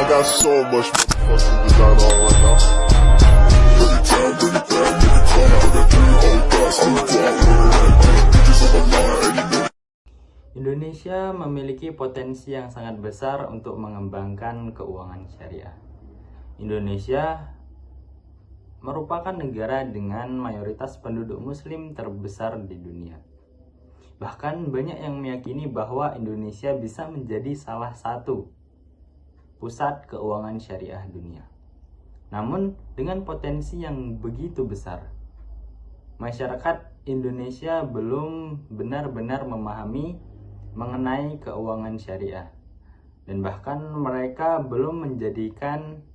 got so much motherfucking design on right now. Bring it down, bring it back, make it come. I got 3 whole thoughts in the dark. Bitches on my line, and you know. Indonesia memiliki potensi yang sangat besar untuk mengembangkan keuangan syariah. Indonesia merupakan negara dengan mayoritas penduduk muslim terbesar di dunia. Bahkan banyak yang meyakini bahwa Indonesia bisa menjadi salah satu pusat keuangan syariah dunia. Namun dengan potensi yang begitu besar, masyarakat Indonesia belum benar-benar memahami mengenai keuangan syariah, dan bahkan mereka belum menjadikan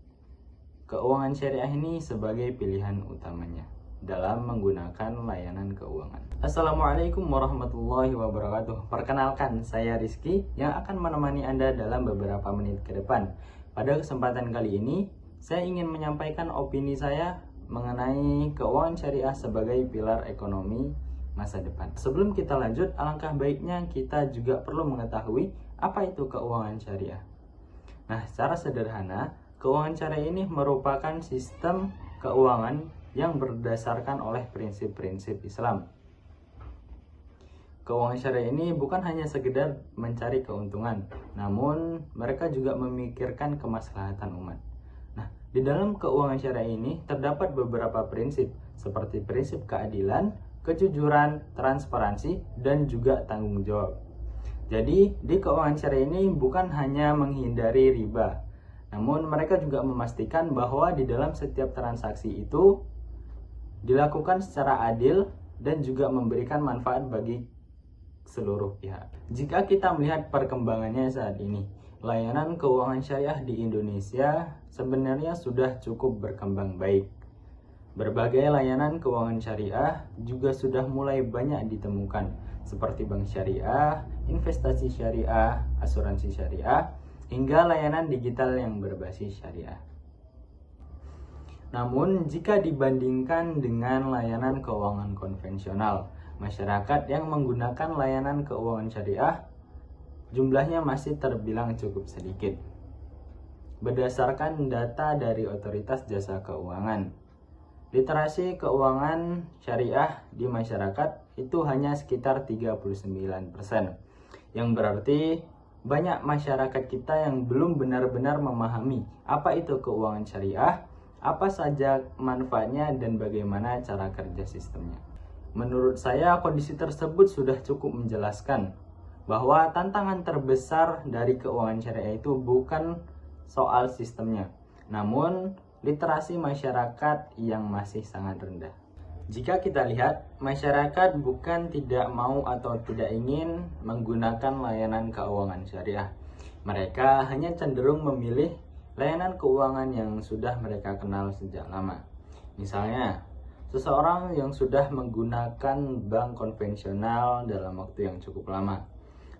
keuangan syariah ini sebagai pilihan utamanya dalam menggunakan layanan keuangan. Assalamualaikum warahmatullahi wabarakatuh. Perkenalkan, saya Rizky yang akan menemani Anda dalam beberapa menit ke depan. Pada kesempatan kali ini, saya ingin menyampaikan opini saya mengenai keuangan syariah sebagai pilar ekonomi masa depan. Sebelum kita lanjut, alangkah baiknya kita juga perlu mengetahui apa itu keuangan syariah. Nah, secara sederhana, keuangan syariah ini merupakan sistem keuangan yang berdasarkan oleh prinsip-prinsip Islam. Keuangan syariah ini bukan hanya sekedar mencari keuntungan, namun mereka juga memikirkan kemaslahatan umat. Nah, di dalam keuangan syariah ini terdapat beberapa prinsip, seperti prinsip keadilan, kejujuran, transparansi, dan juga tanggung jawab. Jadi, di keuangan syariah ini bukan hanya menghindari riba, namun mereka juga memastikan bahwa di dalam setiap transaksi itu dilakukan secara adil dan juga memberikan manfaat bagi seluruh pihak. Jika kita melihat perkembangannya saat ini, layanan keuangan syariah di Indonesia sebenarnya sudah cukup berkembang baik. Berbagai layanan keuangan syariah juga sudah mulai banyak ditemukan, seperti bank syariah, investasi syariah, asuransi syariah, hingga layanan digital yang berbasis syariah. Namun, jika dibandingkan dengan layanan keuangan konvensional, masyarakat yang menggunakan layanan keuangan syariah jumlahnya masih terbilang cukup sedikit. Berdasarkan data dari Otoritas Jasa Keuangan, literasi keuangan syariah di masyarakat itu hanya sekitar 39%, yang berarti banyak masyarakat kita yang belum benar-benar memahami apa itu keuangan syariah, apa saja manfaatnya, dan bagaimana cara kerja sistemnya. Menurut saya, kondisi tersebut sudah cukup menjelaskan bahwa tantangan terbesar dari keuangan syariah itu bukan soal sistemnya, namun literasi masyarakat yang masih sangat rendah. Jika kita lihat, masyarakat bukan tidak mau atau tidak ingin menggunakan layanan keuangan syariah. Mereka hanya cenderung memilih layanan keuangan yang sudah mereka kenal sejak lama. Misalnya, seseorang yang sudah menggunakan bank konvensional dalam waktu yang cukup lama.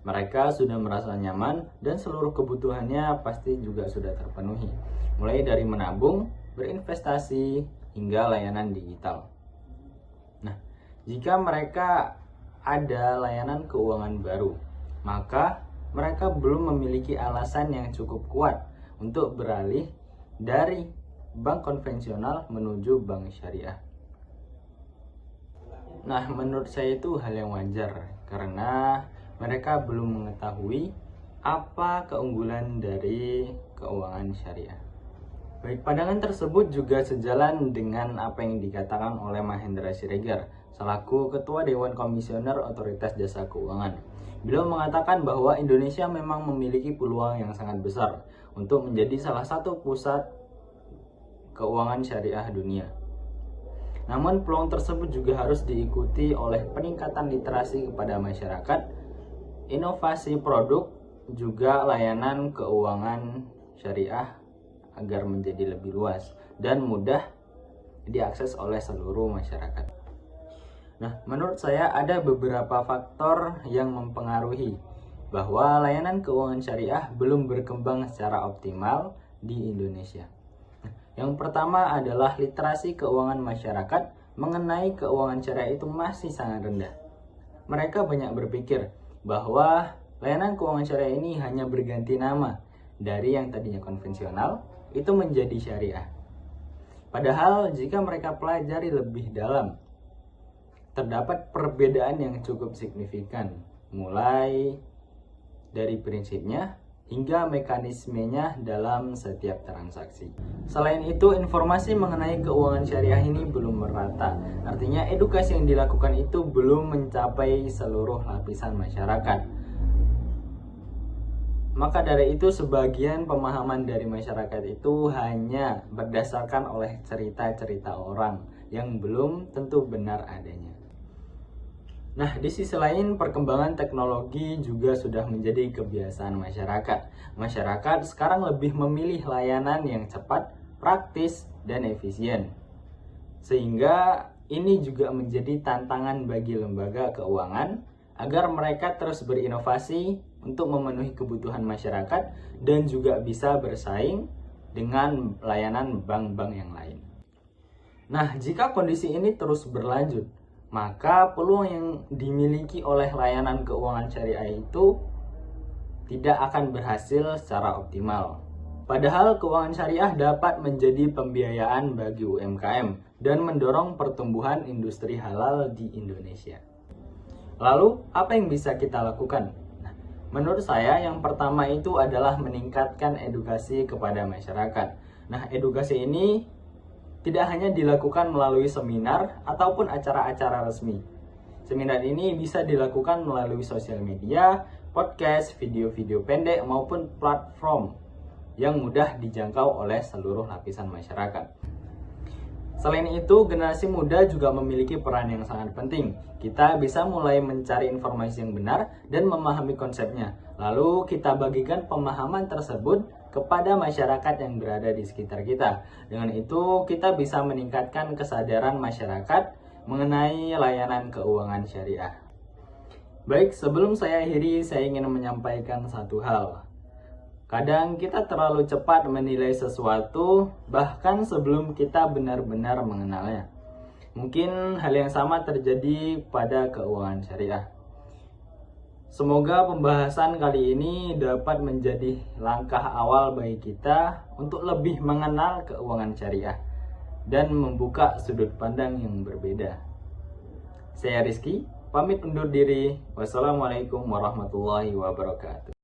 Mereka sudah merasa nyaman dan seluruh kebutuhannya pasti juga sudah terpenuhi, mulai dari menabung, berinvestasi, hingga layanan digital. Nah, jika mereka ada layanan keuangan baru, maka mereka belum memiliki alasan yang cukup kuat untuk beralih dari bank konvensional menuju bank syariah. Nah, menurut saya itu hal yang wajar, karena mereka belum mengetahui apa keunggulan dari keuangan syariah. Baik, pandangan tersebut juga sejalan dengan apa yang dikatakan oleh Mahendra Siregar selaku Ketua Dewan Komisioner Otoritas Jasa Keuangan. Beliau mengatakan bahwa Indonesia memang memiliki peluang yang sangat besar untuk menjadi salah satu pusat keuangan syariah dunia. Namun peluang tersebut juga harus diikuti oleh peningkatan literasi kepada masyarakat, inovasi produk, juga layanan keuangan syariah agar menjadi lebih luas dan mudah diakses oleh seluruh masyarakat. Nah, menurut saya ada beberapa faktor yang mempengaruhi bahwa layanan keuangan syariah belum berkembang secara optimal di Indonesia. Yang pertama adalah literasi keuangan masyarakat mengenai keuangan syariah itu masih sangat rendah. Mereka banyak berpikir bahwa layanan keuangan syariah ini hanya berganti nama dari yang tadinya konvensional itu menjadi syariah. Padahal jika mereka pelajari lebih dalam, terdapat perbedaan yang cukup signifikan, mulai dari prinsipnya hingga mekanismenya dalam setiap transaksi. Selain itu, informasi mengenai keuangan syariah ini belum merata. Artinya edukasi yang dilakukan itu belum mencapai seluruh lapisan masyarakat. Maka dari itu sebagian pemahaman dari masyarakat itu hanya berdasarkan oleh cerita-cerita orang yang belum tentu benar adanya. Nah, di sisi lain perkembangan teknologi juga sudah menjadi kebiasaan masyarakat. Masyarakat sekarang lebih memilih layanan yang cepat, praktis, dan efisien. Sehingga ini juga menjadi tantangan bagi lembaga keuangan agar mereka terus berinovasi untuk memenuhi kebutuhan masyarakat dan juga bisa bersaing dengan layanan bank-bank yang lain. Nah, jika kondisi ini terus berlanjut, maka peluang yang dimiliki oleh layanan keuangan syariah itu tidak akan berhasil secara optimal. Padahal keuangan syariah dapat menjadi pembiayaan bagi UMKM dan mendorong pertumbuhan industri halal di Indonesia. Lalu, apa yang bisa kita lakukan? Nah, menurut saya yang pertama itu adalah meningkatkan edukasi kepada masyarakat. Nah, edukasi ini tidak hanya dilakukan melalui seminar ataupun acara-acara resmi. Seminar ini bisa dilakukan melalui sosial media, podcast, video-video pendek, maupun platform yang mudah dijangkau oleh seluruh lapisan masyarakat. Selain itu, generasi muda juga memiliki peran yang sangat penting. Kita bisa mulai mencari informasi yang benar dan memahami konsepnya. Lalu kita bagikan pemahaman tersebut kepada masyarakat yang berada di sekitar kita. Dengan itu, kita bisa meningkatkan kesadaran masyarakat mengenai layanan keuangan syariah. Baik, sebelum saya akhiri, saya ingin menyampaikan satu hal. Kadang kita terlalu cepat menilai sesuatu, bahkan sebelum kita benar-benar mengenalnya. Mungkin hal yang sama terjadi pada keuangan syariah. Semoga pembahasan kali ini dapat menjadi langkah awal bagi kita untuk lebih mengenal keuangan syariah dan membuka sudut pandang yang berbeda. Saya Rizky, pamit undur diri. Wassalamualaikum warahmatullahi wabarakatuh.